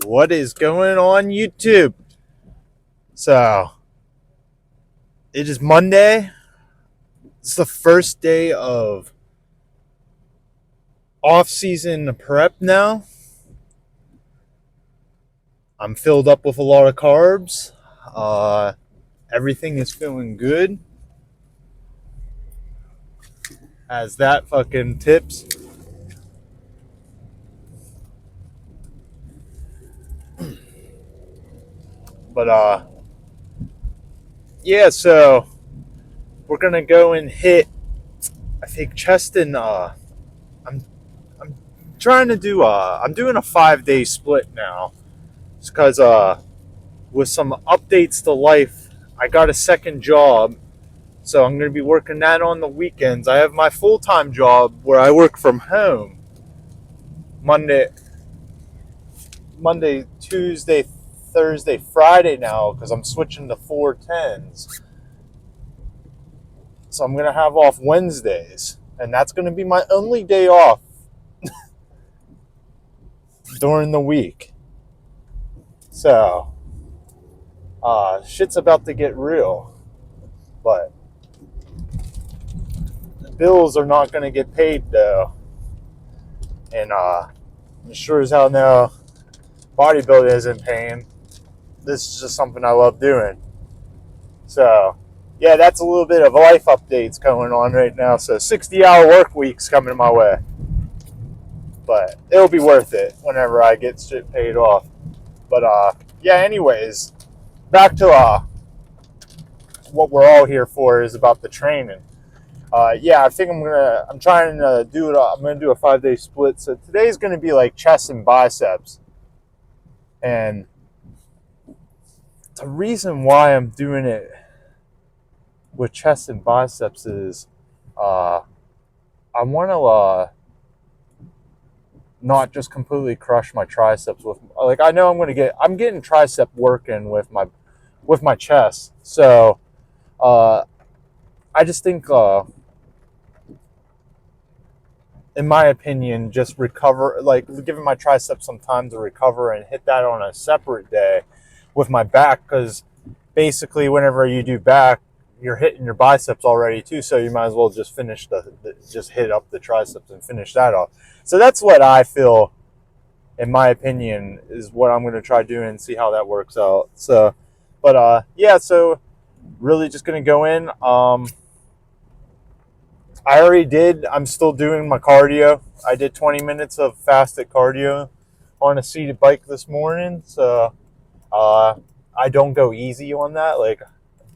What is going on YouTube? So, it is Monday. It's the first day of off-season prep now. I'm filled up with a lot of carbs. Everything is feeling good. As that fucking tips. But yeah, so we're gonna go and hit, I think, chest and I'm trying to do I'm doing a 5-day split now. Just because with some updates to life, I got a second job, so I'm going to be working that on the weekends. I have my full-time job where I work from home Monday, Tuesday, Thursday, Friday now because I'm switching to 410s. So I'm going to have off Wednesdays, and that's going to be my only day off during the week. So, shit's about to get real, but the bills are not going to get paid though. And sure as hell no, bodybuilding isn't paying. This is just something I love doing. So, yeah, that's a little bit of life updates going on right now. So 60-hour work weeks coming my way. But it'll be worth it whenever I get shit paid off. But yeah, anyways, back to what we're all here for is about the training. Yeah, I think I'm trying to do it. I'm gonna do a 5-day split. So today's gonna be like chest and biceps, and the reason why I'm doing it with chest and biceps is, I want to not just completely crush my triceps with, like, I know I'm getting tricep working with my chest. So, I just think, in my opinion, just recover, like giving my triceps some time to recover and hit that on a separate day with my back, because basically whenever you do back, you're hitting your biceps already too, so you might as well just finish just hit up the triceps and finish that off. So that's what I feel, in my opinion, is what I'm going to try doing and see how that works out. So, but yeah, so really just going to go in. I already did. I'm still doing my cardio. I did 20 minutes of fasted cardio on a seated bike this morning. So I don't go easy on that. Like,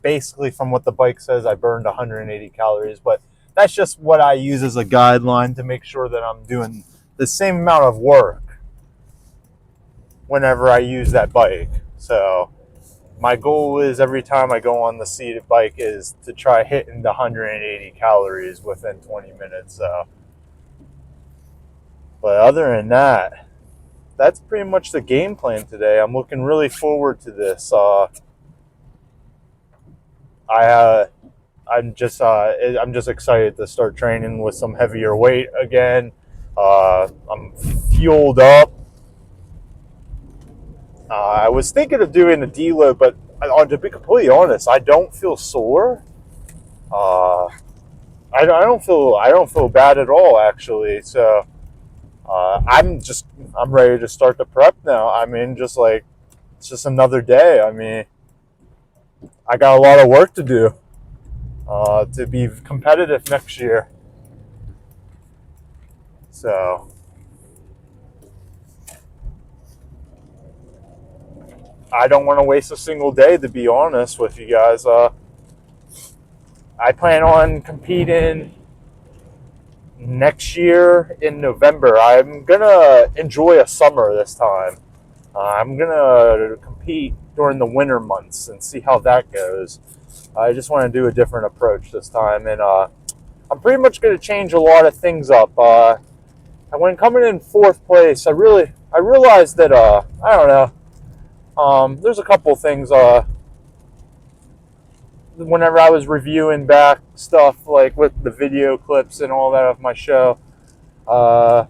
basically, from what the bike says, I burned 180 calories. But that's just what I use as a guideline to make sure that I'm doing the same amount of work whenever I use that bike. So my goal is, every time I go on the seated bike, is to try hitting the 180 calories within 20 minutes. So, but other than that, that's pretty much the game plan today. I'm looking really forward to this. I'm just excited to start training with some heavier weight again. I'm fueled up. I was thinking of doing a deload, but to be completely honest, I don't feel sore. I don't feel bad at all, actually. So I'm ready to start the prep now. I mean, just like, it's just another day. I mean, I got a lot of work to do to be competitive next year. So I don't want to waste a single day, to be honest with you guys. I plan on competing next year in November. I'm going to enjoy a summer this time. I'm going to compete during the winter months and see how that goes. I just want to do a different approach this time. And I'm pretty much going to change a lot of things up. And when coming in 4th place, I realized that, I don't know, there's a couple things, whenever I was reviewing back stuff, like with the video clips and all that of my show, the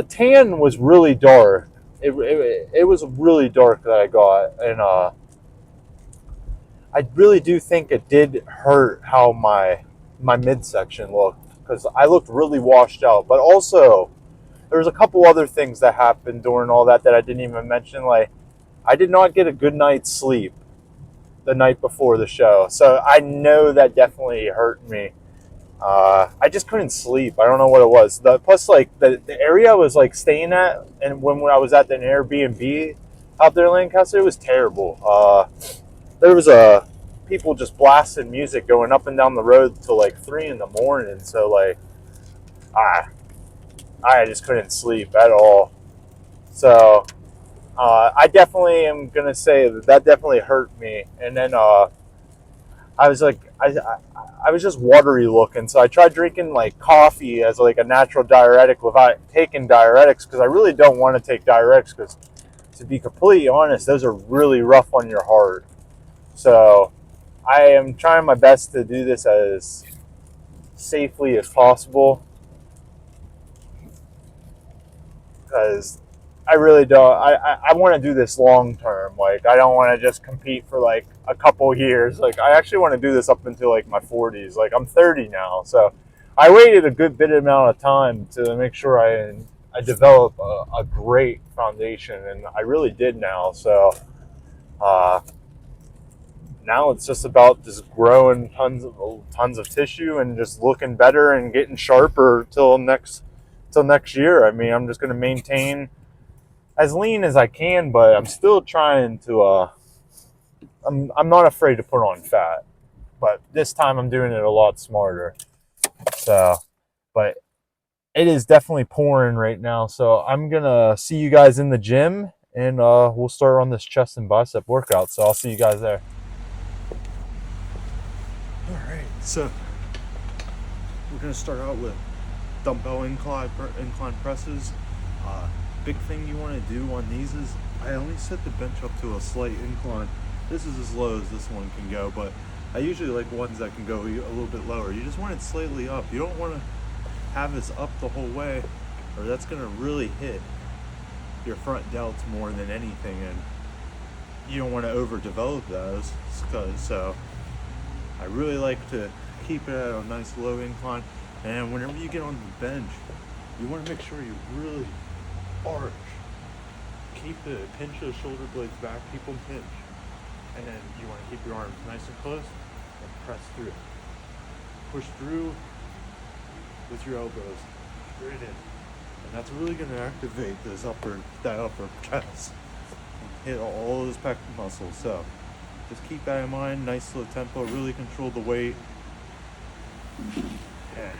tan was really dark it was really dark that I got, and I really do think it did hurt how my midsection looked, because I looked really washed out. But also, there was a couple other things that happened during all that I didn't even mention. Like, I did not get a good night's sleep the night before the show, so I know that definitely hurt me. I just couldn't sleep. I don't know what it was. Plus, like the area I was like staying at, and when I was at an Airbnb out there in Lancaster, it was terrible. There was people just blasting music going up and down the road till like 3 in the morning. So like, I I just couldn't sleep at all. So I definitely am gonna say that definitely hurt me. And then I was like, I was just watery looking, so I tried drinking like coffee as like a natural diuretic without taking diuretics, because I really don't want to take diuretics, because to be completely honest, those are really rough on your heart. So I am trying my best to do this as safely as possible, because I really don't. I want to do this long term. Like, I don't want to just compete for like a couple years. Like, I actually want to do this up until like my 40s. Like, I'm 30 now, so I waited a good bit amount of time to make sure I develop a great foundation, and I really did now. So uh, now it's just about just growing tons of tissue and just looking better and getting sharper till next year. I mean, I'm just going to maintain as lean as I can, but I'm still trying to. I'm not afraid to put on fat, but this time I'm doing it a lot smarter. So, but it is definitely pouring right now. So I'm gonna see you guys in the gym, and we'll start on this chest and bicep workout. So I'll see you guys there. All right, so we're gonna start out with dumbbell incline presses. Big thing you want to do on these is I only set the bench up to a slight incline. This is as low as this one can go, but I usually like ones that can go a little bit lower. You just want it slightly up. You don't want to have this up the whole way, or that's going to really hit your front delts more than anything, and you don't want to overdevelop those. So I really like to keep it at a nice low incline, and whenever you get on the bench, you want to make sure you really arch. Pinch the shoulder blades back, keep them pinched. And then you want to keep your arms nice and close and press through. Push through with your elbows straight in. And that's really going to activate that upper chest and hit all those pec muscles. So just keep that in mind, nice slow tempo, really control the weight. Yeah.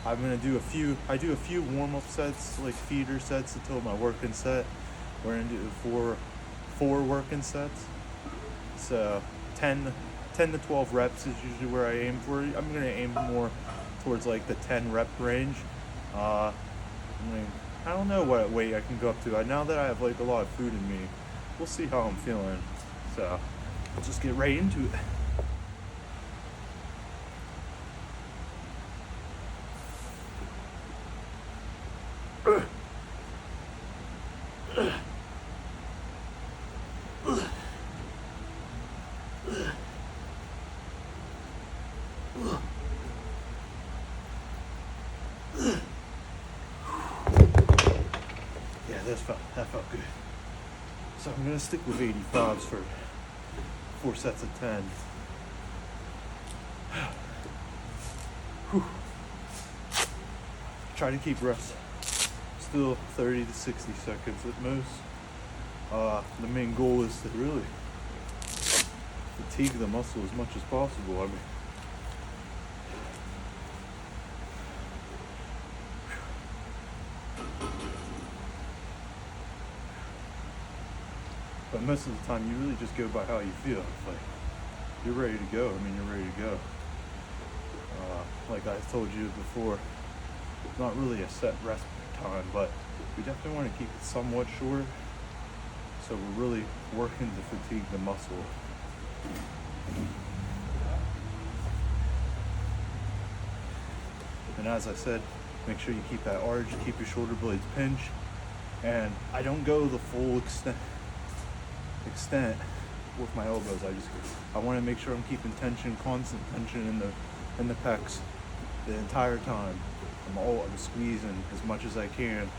I'm gonna do a few warm-up sets, like feeder sets, until my working set. We're gonna do four working sets. So 10 to 12 reps is usually where I aim for. I'm gonna aim more towards like the 10 rep range. I don't know what weight I can go up to. Now that I have like a lot of food in me, we'll see how I'm feeling. So let's just get right into it. That felt good. So I'm gonna stick with 85s for 4 sets of 10. Whew. Try to keep reps still 30 to 60 seconds at most. The main goal is to really fatigue the muscle as much as possible. I mean, but most of the time you really just go by how you feel. It's like you're ready to go. I mean, you're ready to go. Like I told you before, not really a set rest time, but we definitely want to keep it somewhat short. So we're really working to fatigue the muscle. And as I said, make sure you keep that arch, keep your shoulder blades pinched. And I don't go the full extent with my elbows. I want to make sure I'm keeping tension, constant tension in the pecs the entire time. I'm squeezing as much as I can,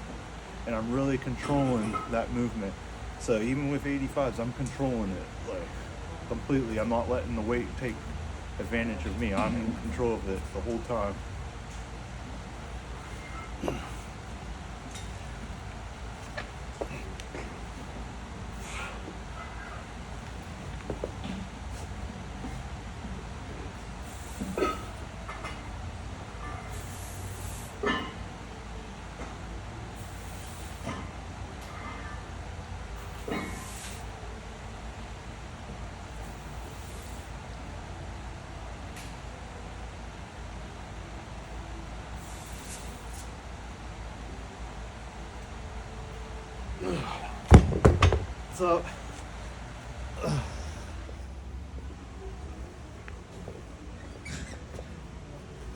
and I'm really controlling that movement. So even with 85s, I'm controlling it like completely. I'm not letting the weight take advantage of me. I'm in control of it the whole time. So,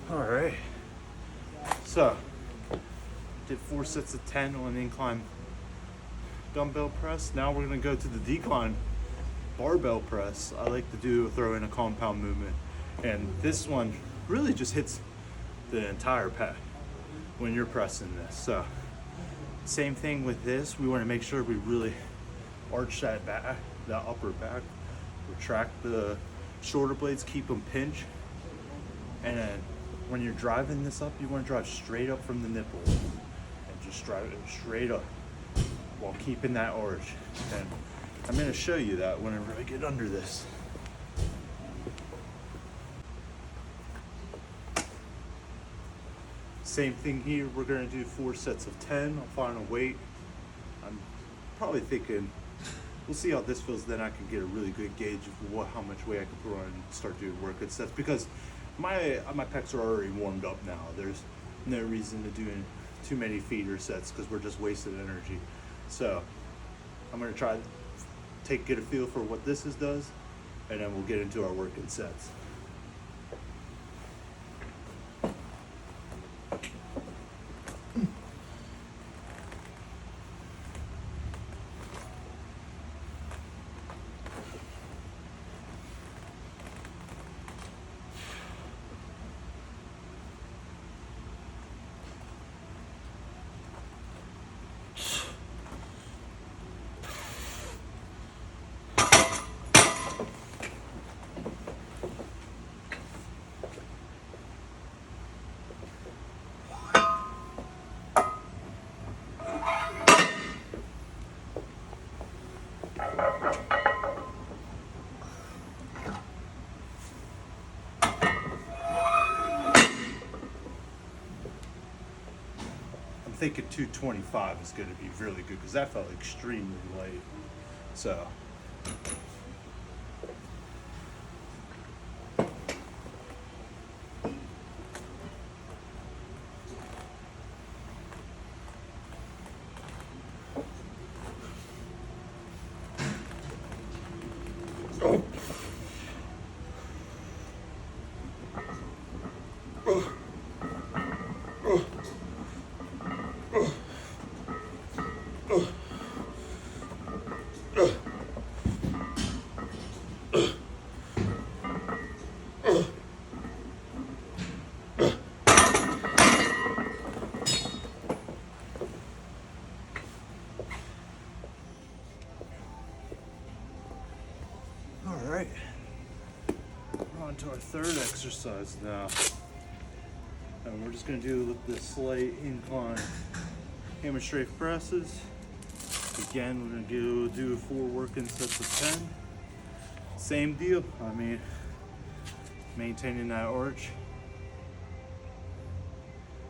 all right. So, did 4 sets of 10 on an incline dumbbell press. Now we're gonna go to the decline barbell press. I like to throw in a compound movement, and this one really just hits the entire pec when you're pressing this. So, same thing with this. We want to make sure we really arch that back, that upper back, retract the shoulder blades, keep them pinched, and then when you're driving this up, you want to drive straight up from the nipple and just drive it straight up while keeping that arch. And I'm going to show you that whenever I get under this. Same thing here. We're going to do 4 sets of 10. I'll find a weight. I'm probably thinking, we'll see how this feels, then I can get a really good gauge of how much weight I can put on and start doing work and stuff, because my pecs are already warmed up now. There's no reason to do too many feeder sets because we're just wasting energy. So I'm going to try to get a feel for what this does, and then we'll get into our working sets. I'm thinking 225 is going to be really good because that felt extremely light. So Alright, we're on to our third exercise now. And we're just going to do the slight incline hammer strafe presses. Again, we're going to do 4 working sets of 10. Same deal, I mean, maintaining that arch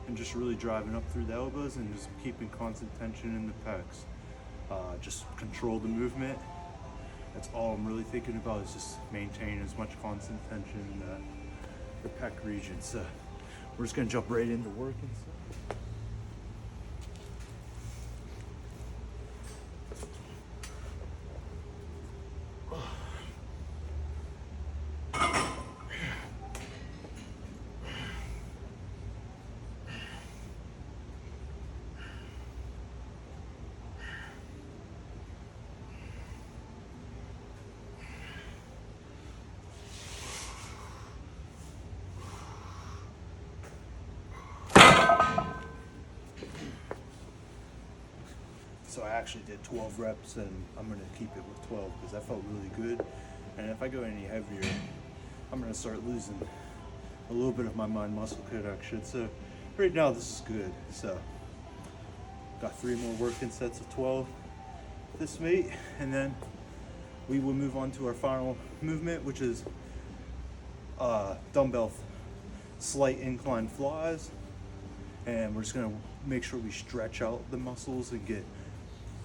and just really driving up through the elbows and just keeping constant tension in the pecs. Just control the movement. That's all I'm really thinking about, is just maintaining as much constant tension in the pec region. So we're just gonna jump right into working. So I actually did 12 reps, and I'm gonna keep it with 12 because that felt really good. And if I go any heavier, I'm gonna start losing a little bit of my mind muscle connection. So right now this is good. So got 3 more working sets of 12 this weight, and then we will move on to our final movement, which is dumbbell slight incline flies. And we're just gonna make sure we stretch out the muscles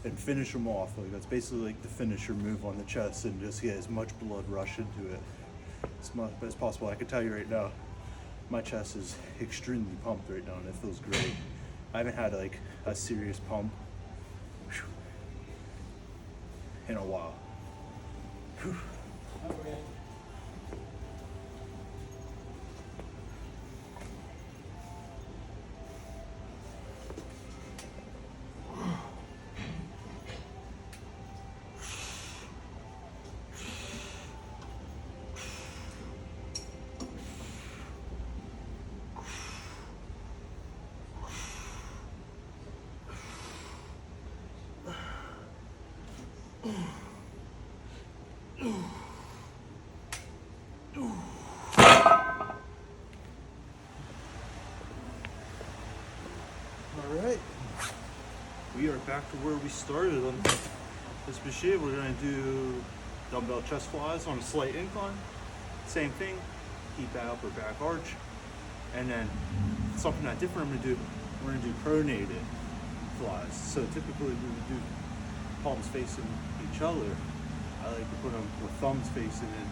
and finish them off. Like that's basically like the finisher move on the chest, and just get as much blood rush into it as much as possible. I can tell you right now, my chest is extremely pumped right now, and it feels great. I haven't had like a serious pump in a while. Alright, we are back to where we started on this machine. We're going to do dumbbell chest flies on a slight incline. Same thing, keep that upper back arch. And then something not different we're going to do pronated flies. So typically we would do palms facing each other. I like to put them with thumbs facing in,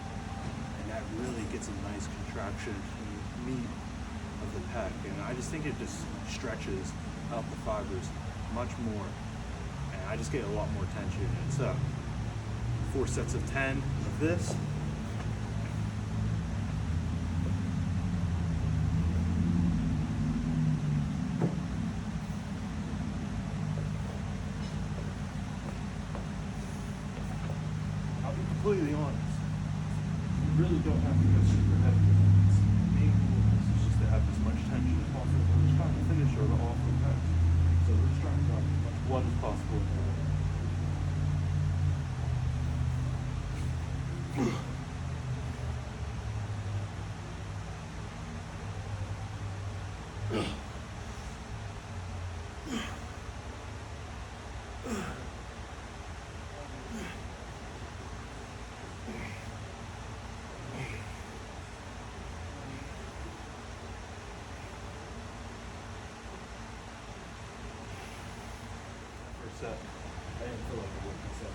and that really gets a nice contraction in the meat of the pec. And I just think it just stretches out the fibers much more, and I just get a lot more tension in it. So 4 sets of 10 of this. I'll be completely honest, you really don't have to go super heavy with it. The main goal is just to have as much tension as possible. We're just trying to finish her off the pec. So we're just trying to drop as much blood as possible. Set. I didn't feel like a working set.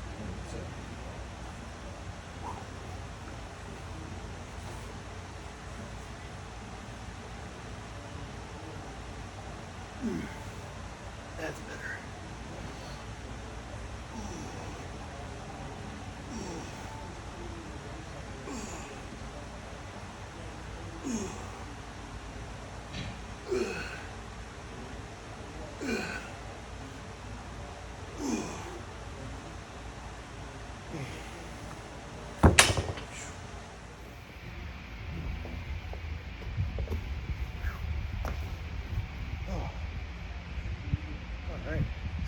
That's better.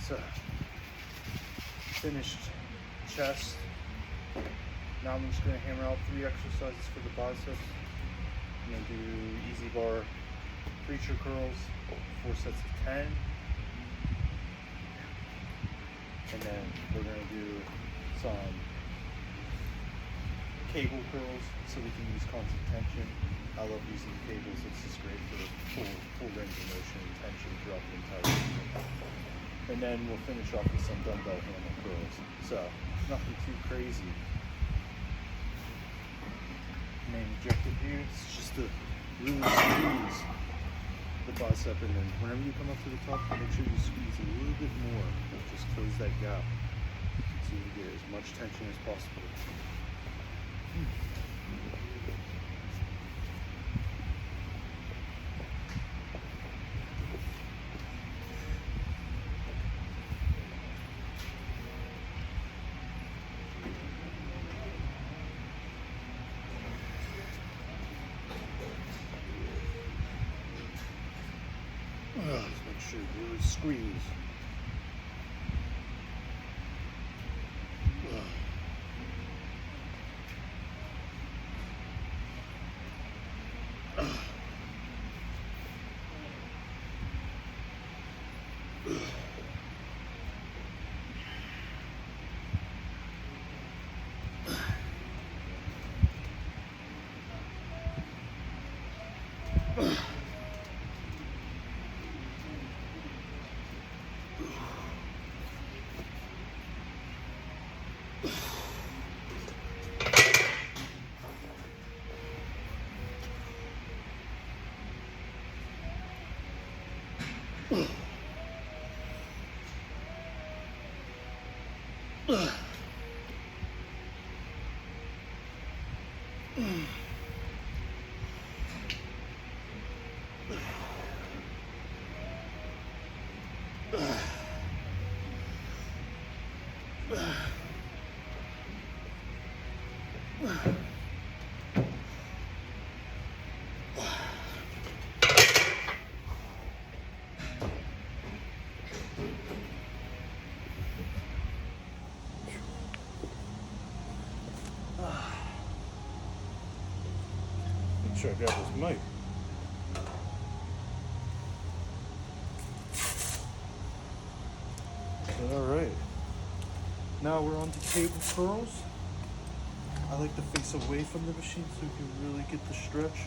So, finished chest. Now I'm just going to hammer out 3 exercises for the biceps. I'm going to do easy bar preacher curls, 4 sets of 10. And then we're going to do some cable curls so we can use constant tension. I love using cables. It's just great for full range of motion and tension throughout the entire movement. And then we'll finish off with some dumbbell hammer curls. So nothing too crazy. Main objective here is just to really squeeze the bicep, and then whenever you come up to the top, make sure you squeeze a little bit more. Just close that gap so you get as much tension as possible. Just make sure you really squeeze. Make sure I grab this mic. Alright. Now we're on to cable curls. I like to face away from the machine so you can really get the stretch.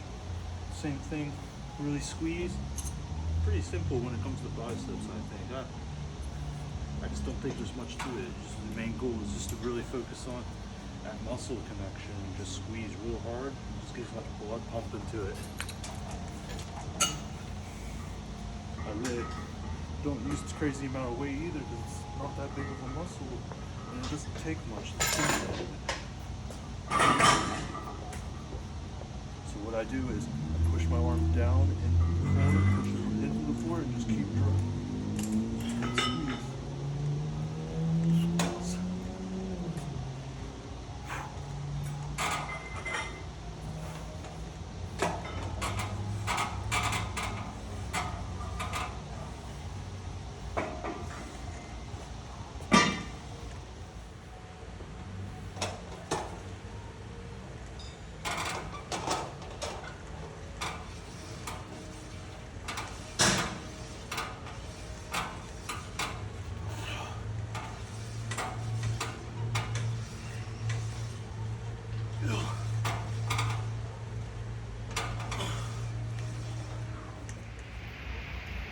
Same thing, really squeeze. Pretty simple when it comes to biceps, I think. I just don't think there's much to it. Just the main goal is just to really focus on that muscle connection and just squeeze real hard. Just gets like blood pumping to it. I really don't use this crazy amount of weight either because it's not that big of a muscle and it doesn't take much to stimulate it. So what I do is I push my arm down into the corner, push it into the floor, and just keep drawing.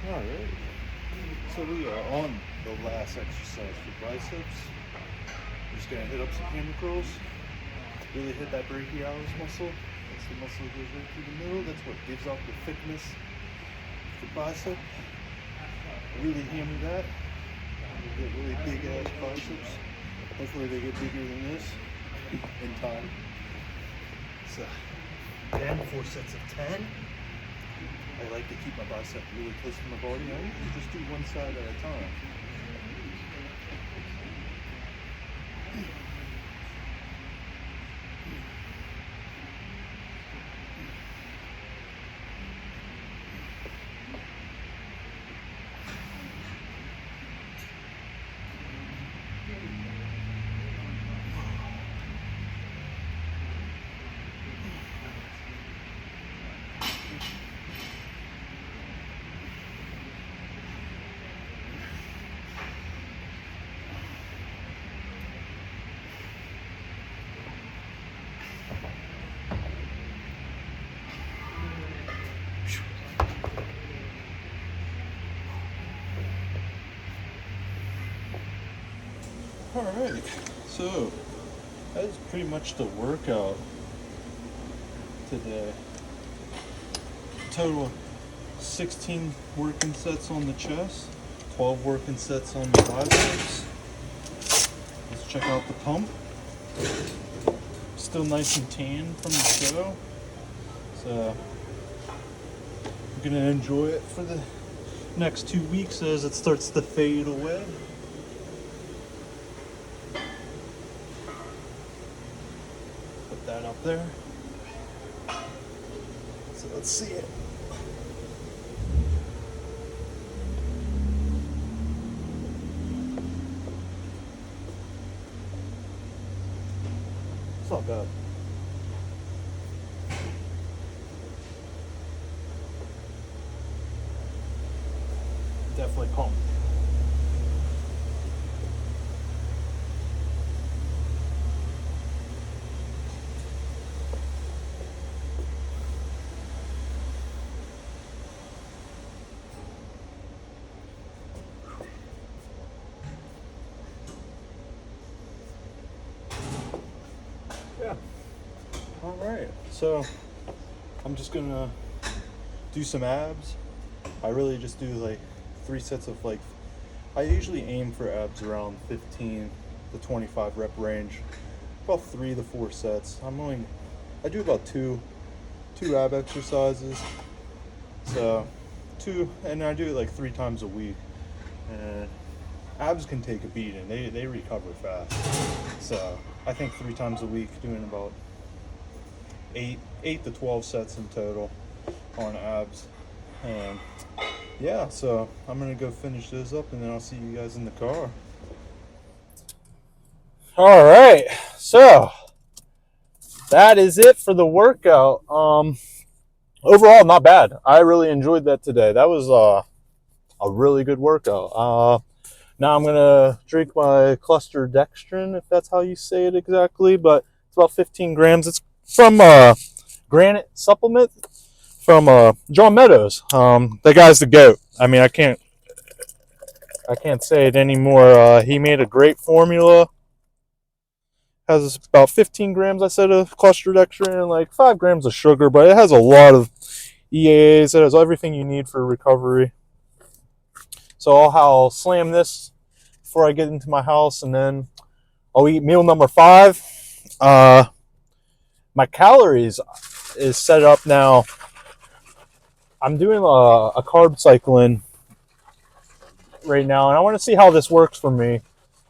Alright, so we are on the last exercise for biceps. We're just going to hit up some hammer curls, really hit that brachialis muscle. That's the muscle that goes right through the middle. That's what gives out the thickness of the bicep. Really hammer that. You get really big ass biceps. Hopefully they get bigger than this in time. So, 4 sets of 10. I like to keep my bicep really close to my body. I usually just do one side at a time. Alright, so that's pretty much the workout today. Total 16 working sets on the chest, 12 working sets on the biceps. Let's check out the pump. Still nice and tan from the show, so I'm gonna enjoy it for the next 2 weeks as it starts to fade away. That up there. So let's see it. It's not bad. Definitely pumped. Yeah. All right. So I'm just gonna do some abs. I really just do like 3 sets of like, I usually aim for abs around 15 the 25 rep range, about 3 to 4 sets. I do about two ab exercises. So and I do it like 3 times a week. And abs can take a beating. They recover fast. So I think 3 times a week, doing about 8 to 12 sets in total on abs. And yeah, so I'm gonna go finish those up, and then I'll see you guys in the car. All right, so that is it for the workout. Overall, not bad. I really enjoyed that today. That was a really good workout. Now I'm gonna drink my cluster dextrin, if that's how you say it exactly, but it's about 15 grams. It's from Granite Supplement from John Meadows. The guy's the GOAT. I mean, I can't say it anymore. He made a great formula. Has about 15 grams, I said, of cluster dextrin and like 5 grams of sugar, but it has a lot of EAAs. It has everything you need for recovery. So I'll slam this before I get into my house, and then I'll eat meal number 5. My calories is set up now. I'm doing a carb cycling right now, and I want to see how this works for me.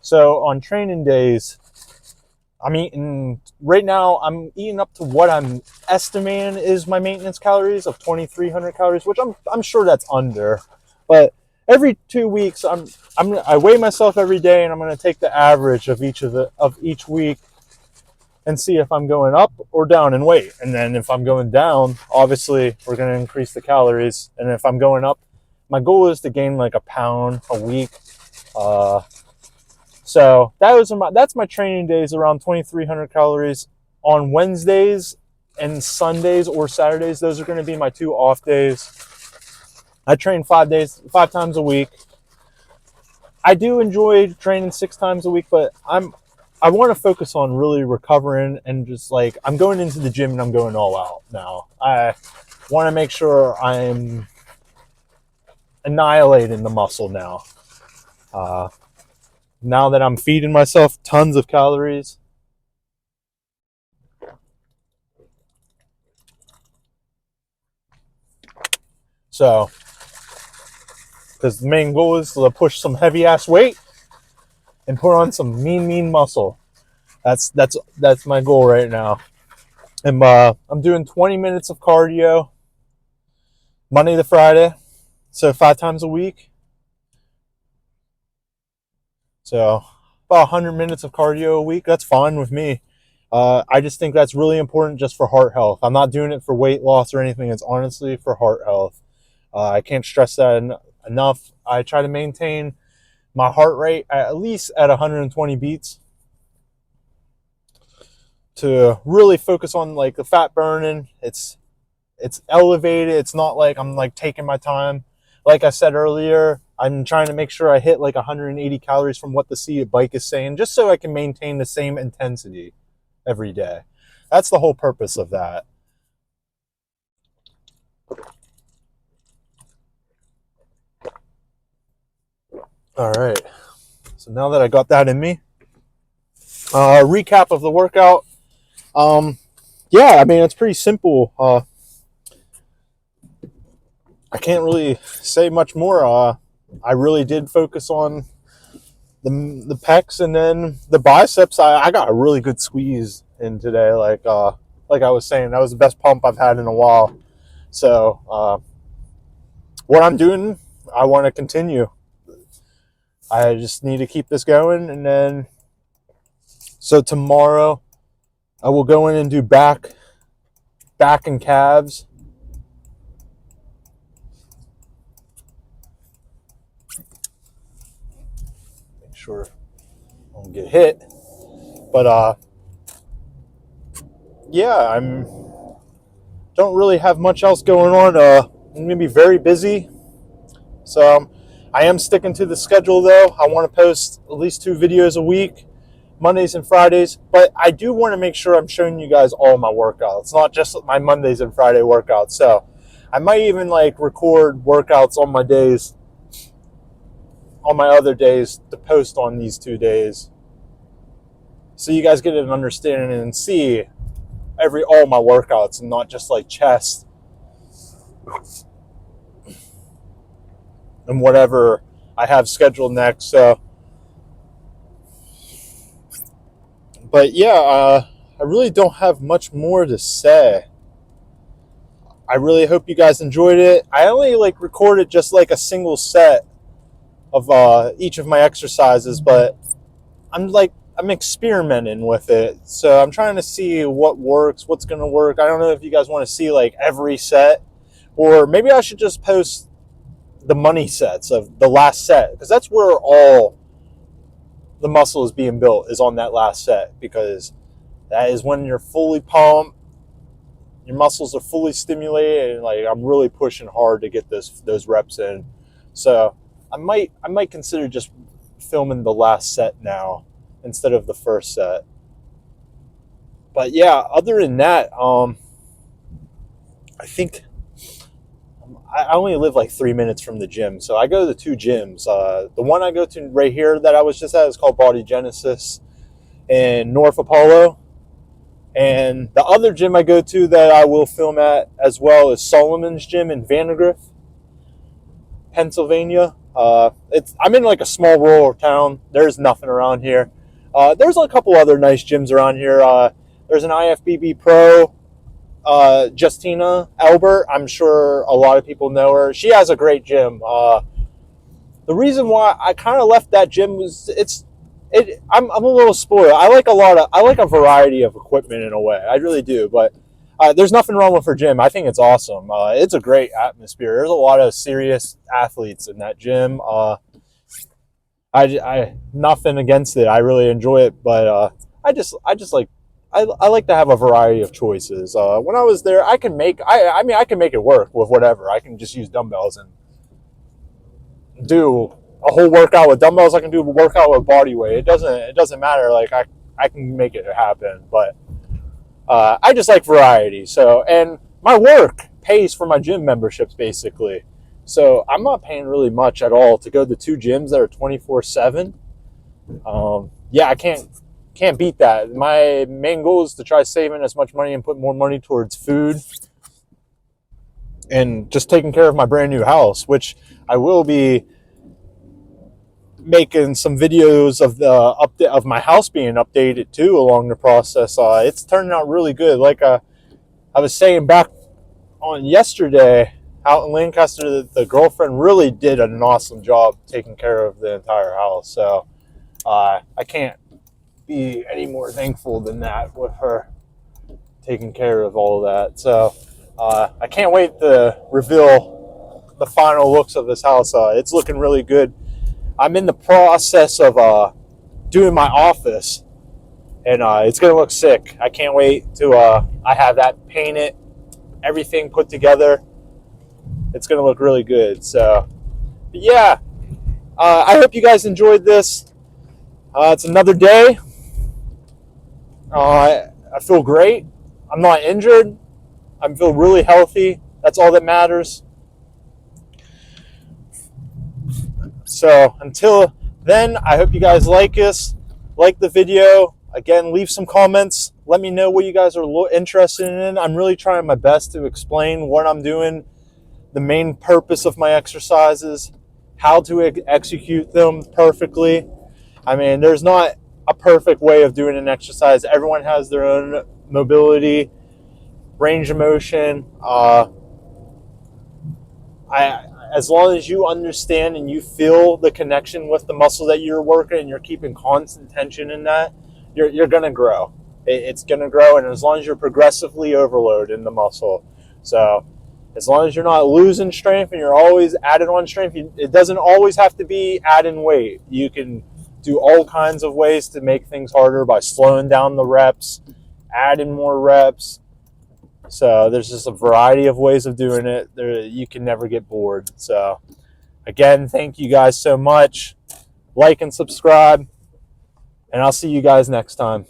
So on training days, I'm eating up to what I'm estimating is my maintenance calories of 2,300 calories, which I'm sure that's under. But every 2 weeks, I weigh myself every day, and I'm going to take the average of each week and see if I'm going up or down in weight. And then if I'm going down, obviously we're going to increase the calories. And if I'm going up, my goal is to gain like a pound a week. So that's my training days, around 2,300 calories on Wednesdays and Sundays or Saturdays. Those are going to be my 2 off days. I train 5 times a week. I do enjoy training 6 times a week, but I want to focus on really recovering, and just like, I'm going into the gym and I'm going all out now. I want to make sure I'm annihilating the muscle now. Now that I'm feeding myself tons of calories. So, because the main goal is to push some heavy ass weight and put on some mean muscle. That's my goal right now. And I'm doing 20 minutes of cardio Monday to Friday, so 5 times a week. So about 100 minutes of cardio a week. That's fine with me. I just think that's really important just for heart health. I'm not doing it for weight loss or anything. It's honestly for heart health. I can't stress that enough. I try to maintain my heart rate at least at 120 beats to really focus on like the fat burning. It's elevated. It's not like I'm like taking my time. Like I said earlier, I'm trying to make sure I hit like 180 calories from what the seated bike is saying, just so I can maintain the same intensity every day. That's the whole purpose of that. All right. So now that I got that in me, recap of the workout. Yeah, I mean, it's pretty simple. I can't really say much more. I really did focus on the pecs, and then the biceps. I got a really good squeeze in today. Like I was saying, that was the best pump I've had in a while. So what I'm doing, I want to continue. I just need to keep this going, and then so tomorrow I will go in and do back and calves. Make sure I don't get hit. But yeah, don't really have much else going on. I'm gonna be very busy, so I am sticking to the schedule though. I want to post at least 2 videos a week, Mondays and Fridays, but I do want to make sure I'm showing you guys all my workouts, not just my Mondays and Friday workouts. So I might even like record workouts on my other days to post on these 2 days. so you guys get an understanding and see all my workouts, and not just like chest and whatever I have scheduled next. So, but yeah, I really don't have much more to say. I really hope you guys enjoyed it. I only like recorded just like a single set of each of my exercises, but I'm experimenting with it. So I'm trying to see what works, what's going to work. I don't know if you guys want to see like every set, or maybe I should just post the money sets of the last set, because that's where all the muscle is being built, is on that last set, because that is when you're fully pumped, your muscles are fully stimulated, and like I'm really pushing hard to get those reps in. So I might consider just filming the last set now instead of the first set. But yeah, other than that, I think I only live like 3 minutes from the gym, so I go to 2 gyms. The one I go to right here that I was just at is called Body Genesis in North Apollo. And the other gym I go to that I will film at as well is Solomon's Gym in Vandergrift, Pennsylvania. I'm in like a small rural town. There's nothing around here. There's a couple other nice gyms around here. There's an IFBB Pro, Justina Albert. I'm sure a lot of people know her. She has a great gym. The reason why I kind of left that gym was I'm a little spoiled. I like a variety of equipment in a way. I really do. But there's nothing wrong with her gym. I think it's awesome. It's a great atmosphere. There's a lot of serious athletes in that gym. I nothing against it. I really enjoy it, but I just like I like to have a variety of choices. When I was there, I can make it work with whatever. I can just use dumbbells and do a whole workout with dumbbells. I can do a workout with body weight. It doesn't matter. Like I can make it happen, but I just like variety. So, and my work pays for my gym memberships basically. So I'm not paying really much at all to go to 2 gyms that are 24/7. Yeah, I can't beat that. My main goal is to try saving as much money and put more money towards food and just taking care of my brand new house, which I will be making some videos of the update of my house being updated too along the process. It's turning out really good. Like I was saying back on yesterday out in Lancaster, the girlfriend really did an awesome job taking care of the entire house. So I can't be any more thankful than that with her taking care of all of that. So I can't wait to reveal the final looks of this house. It's looking really good. I'm in the process of doing my office, and it's going to look sick. I can't wait to I have that painted, everything put together. It's going to look really good. So, but yeah, I hope you guys enjoyed this. It's another day. I feel great. I'm not injured. I feel really healthy. That's all that matters. So until then, I hope you guys like the video. Again, leave some comments. Let me know what you guys are interested in. I'm really trying my best to explain what I'm doing, the main purpose of my exercises, how to execute them perfectly. I mean, there's not a perfect way of doing an exercise. Everyone has their own mobility, range of motion. As long as you understand and you feel the connection with the muscle that you're working and you're keeping constant tension in that, you're going to grow. It's going to grow, and as long as you're progressively overloading the muscle. So as long as you're not losing strength and you're always adding on strength, it doesn't always have to be adding weight. You can do all kinds of ways to make things harder by slowing down the reps, adding more reps. So there's just a variety of ways of doing it. You can never get bored. So again, thank you guys so much. Like and subscribe, and I'll see you guys next time.